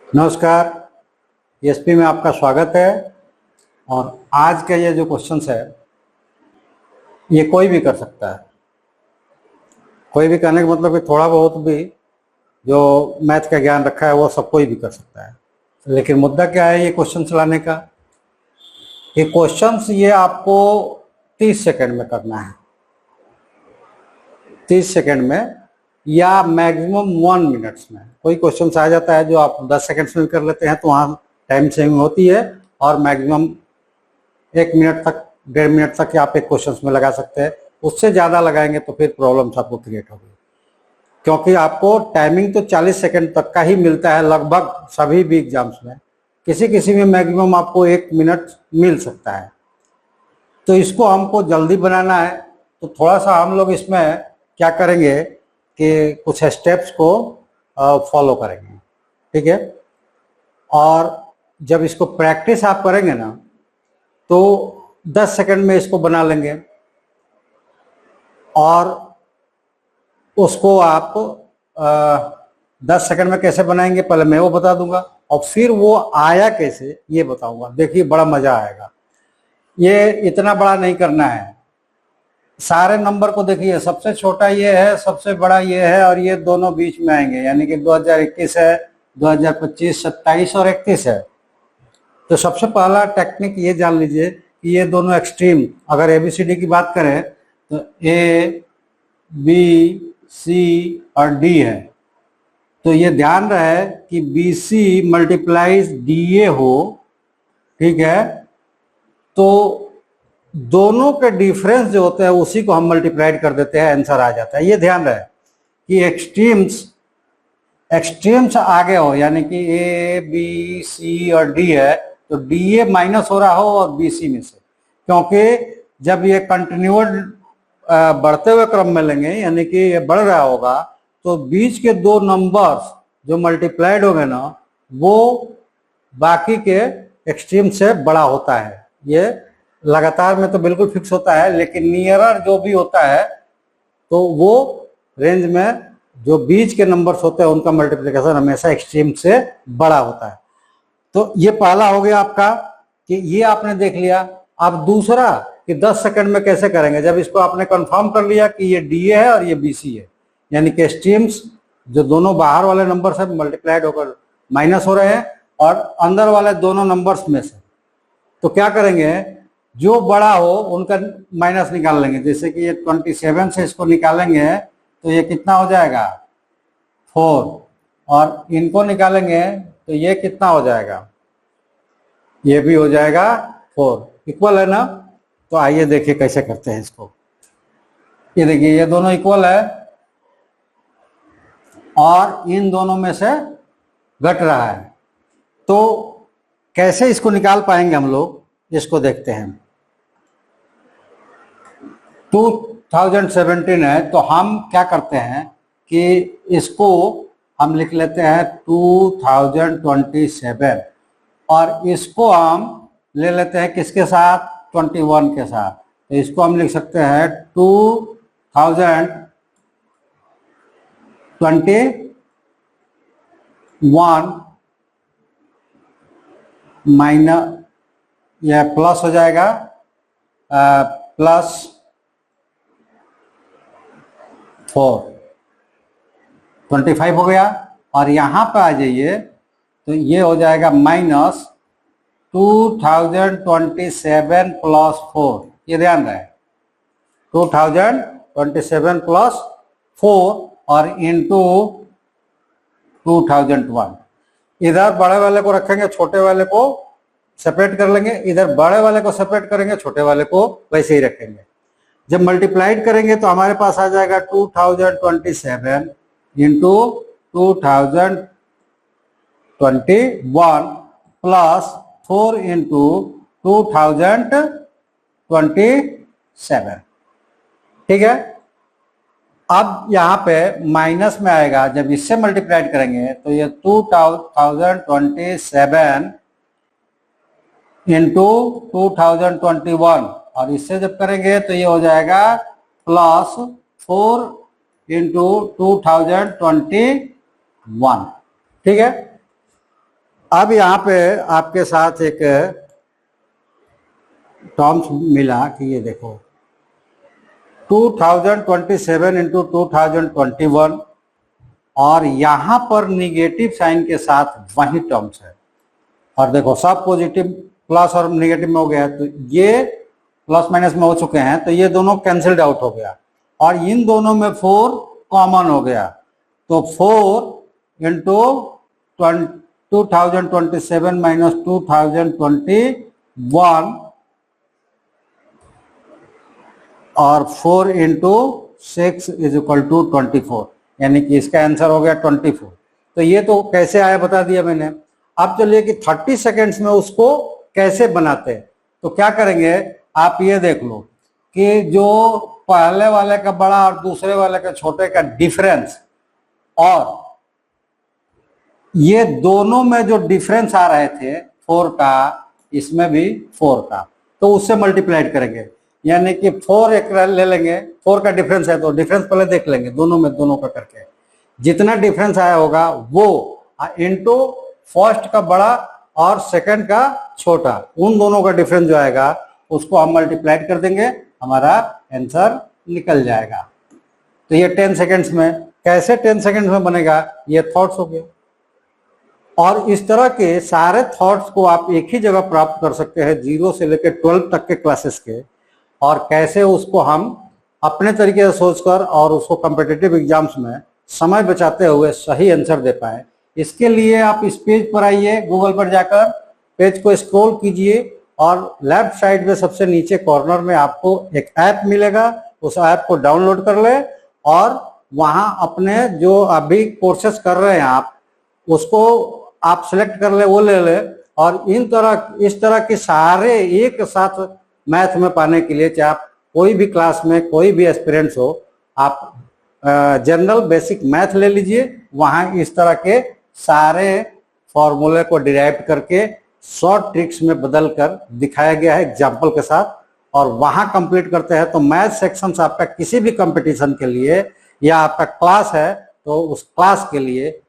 नमस्कार। एसपी में आपका स्वागत है। और आज का ये जो क्वेश्चंस है ये कोई भी कर सकता है। कोई भी करने का मतलब कि थोड़ा बहुत भी जो मैथ का ज्ञान रखा है वो सब कोई भी कर सकता है। लेकिन मुद्दा क्या है ये क्वेश्चन चलाने का, ये क्वेश्चंस ये आपको 30 सेकंड में करना है। 30 सेकंड में या मैक्सिमम 1 मिनट्स में। कोई क्वेश्चन आ जाता है जो आप 10 सेकंड्स में कर लेते हैं तो वहाँ टाइम सेविंग होती है, और मैक्सिमम 1 मिनट तक 1.5 मिनट तक आप एक क्वेश्चन में लगा सकते हैं। उससे ज़्यादा लगाएंगे तो फिर प्रॉब्लम्स आपको क्रिएट होगी, क्योंकि आपको टाइमिंग तो 40 सेकंड तक का ही मिलता है लगभग सभी भी एग्जाम्स में। किसी किसी में मैक्सिमम आपको 1 मिनट मिल सकता है। तो इसको हमको जल्दी बनाना है, तो थोड़ा सा हम लोग इसमें क्या करेंगे कि कुछ स्टेप्स को फॉलो करेंगे, ठीक है। और जब इसको प्रैक्टिस आप करेंगे ना तो 10 सेकंड में इसको बना लेंगे, और उसको आप 10 सेकंड में कैसे बनाएंगे पहले मैं वो बता दूंगा, और फिर वो आया कैसे ये बताऊंगा। देखिए बड़ा मजा आएगा। ये इतना बड़ा नहीं करना है, सारे नंबर को देखिए, सबसे छोटा ये है, सबसे बड़ा ये है, और ये दोनों बीच में आएंगे, यानी कि 2021 है, 2025, 27 और 31 है। तो सबसे पहला टेक्निक ये जान लीजिए कि ये दोनों एक्सट्रीम, अगर ABCD की बात करें तो A, B, C और D है। तो ये ध्यान रहे कि BC मल्टीप्लाइज DA हो, ठीक है। तो दोनों के डिफरेंस जो होते हैं उसी को हम मल्टीप्लाइड कर देते हैं, आंसर आ जाता है। ये ध्यान रहे कि एक्सट्रीम्स आगे हो, यानी कि A, B, C और D है तो DA माइनस हो रहा हो और BC में से, क्योंकि जब ये कंटिन्यूअस बढ़ते हुए क्रम में लेंगे, यानी कि ये बढ़ रहा होगा, तो बीच के दो नंबर्स जो मल्टीप्लाइड होंगे ना वो बाकी के एक्सट्रीम से बड़ा होता है। ये लगातार में तो बिल्कुल फिक्स होता है, लेकिन नियरर जो भी होता है तो वो रेंज में जो बीच के नंबर्स होते हैं उनका मल्टीप्लिकेशन हमेशा एक्सट्रीम से बड़ा होता है। तो ये पहला हो गया आपका कि ये आपने देख लिया। अब दूसरा कि 10 सेकंड में कैसे करेंगे, जब इसको आपने कंफर्म कर लिया कि ये DA है और ये BC है, यानी कि एक्सट्रीम्स जो दोनों बाहर वाले नंबर से मल्टीप्लाइड होकर माइनस हो रहे हैं और अंदर वाले दोनों नंबर्स में से, तो क्या करेंगे, जो बड़ा हो उनका माइनस निकाल लेंगे। जैसे कि ये 27 से इसको निकालेंगे तो ये कितना हो जाएगा 4, और इनको निकालेंगे तो ये कितना हो जाएगा, ये भी हो जाएगा 4, इक्वल है ना। तो आइए देखिए कैसे करते हैं इसको। ये देखिए ये दोनों इक्वल है और इन दोनों में से घट रहा है, तो कैसे इसको निकाल पाएंगे हम लोग, इसको देखते हैं। 2017 है तो हम क्या करते हैं कि इसको हम लिख लेते हैं 2027, और इसको हम ले लेते हैं किसके साथ, 21 के साथ। तो इसको हम लिख सकते हैं 2021 माइनस, यह प्लस हो जाएगा, प्लस 4, 25 हो गया। और यहाँ पे आ जाइए तो ये हो जाएगा माइनस 2027 प्लस 4। ये ध्यान रहे 2027 प्लस 4 और इंटू 2001। इधर बड़े वाले को रखेंगे, छोटे वाले को सेपरेट कर लेंगे, इधर बड़े वाले को सेपरेट करेंगे, छोटे वाले को वैसे ही रखेंगे। जब मल्टीप्लाइड करेंगे तो हमारे पास आ जाएगा 2027 इंटू 2021 प्लस 4 इंटू 2027, ठीक है। अब यहाँ पे माइनस में आएगा, जब इससे मल्टीप्लाइड करेंगे तो ये 2027 इंटू 2021, और इससे जब करेंगे तो ये हो जाएगा प्लस 4 इंटू 2021, ठीक है। अब यहाँ पे आपके साथ एक टर्म्स मिला कि ये देखो 2027 इंटू 2021 और यहां पर निगेटिव साइन के साथ वही टर्म्स है। और देखो सब पॉजिटिव प्लस और निगेटिव में हो गया, तो ये प्लस माइनस में हो चुके हैं, तो ये दोनों कैंसिल्ड आउट हो गया और इन दोनों में 4 कॉमन हो गया। तो 4 इंटू 2027 माइनस 2021 और 4 इंटू 6 इज इक्वल टू 24, यानी कि इसका आंसर हो गया 24। तो ये तो कैसे आया बता दिया मैंने। अब चलिए कि 30 सेकेंड्स में उसको कैसे बनाते हैं। तो क्या करेंगे, आप ये देख लो कि जो पहले वाले का बड़ा और दूसरे वाले का छोटे का डिफरेंस, और ये दोनों में जो डिफरेंस आ रहे थे 4 का, इसमें भी 4 का, तो उससे मल्टीप्लाइड करेंगे। यानी कि 4 एक ले लेंगे, 4 का डिफरेंस है तो डिफरेंस पहले देख लेंगे दोनों में, दोनों का करके जितना डिफरेंस आया होगा वो इनटू फर्स्ट का बड़ा और सेकंड का छोटा, उन दोनों का डिफरेंस जो आएगा उसको हम मल्टीप्लाइड कर देंगे, हमारा आंसर निकल जाएगा। तो ये 10 सेकेंड्स में, कैसे 10 सेकेंड्स में बनेगा, ये थॉट्स हो गए। और इस तरह के सारे थॉट्स को आप एक ही जगह प्राप्त कर सकते हैं 0 से लेकर 12 तक के क्लासेस के, और कैसे उसको हम अपने तरीके से सोचकर और उसको कॉम्पिटिटिव एग्जाम्स में समय बचाते हुए सही आंसर दे पाए। इसके लिए आप इस पेज पर आइए, गूगल पर जाकर पेज को स्क्रॉल कीजिए और लेफ्ट साइड में सबसे नीचे कॉर्नर में आपको एक ऐप मिलेगा, उस ऐप को डाउनलोड कर ले और वहां अपने जो अभी कोर्सेस कर रहे हैं आप उसको आप सिलेक्ट कर ले, वो ले ले, और इस तरह के सारे एक साथ मैथ में पाने के लिए, चाहे आप कोई भी क्लास में कोई भी एस्पिरेंट्स हो, आप जनरल बेसिक मैथ ले लीजिए, वहां इस तरह के सारे फॉर्मूले को डिराइव करके शॉर्ट ट्रिक्स में बदल कर दिखाया गया है एग्जाम्पल के साथ, और वहां कंप्लीट करते हैं तो मैथ सेक्शन आपका किसी भी कंपटीशन के लिए या आपका क्लास है तो उस क्लास के लिए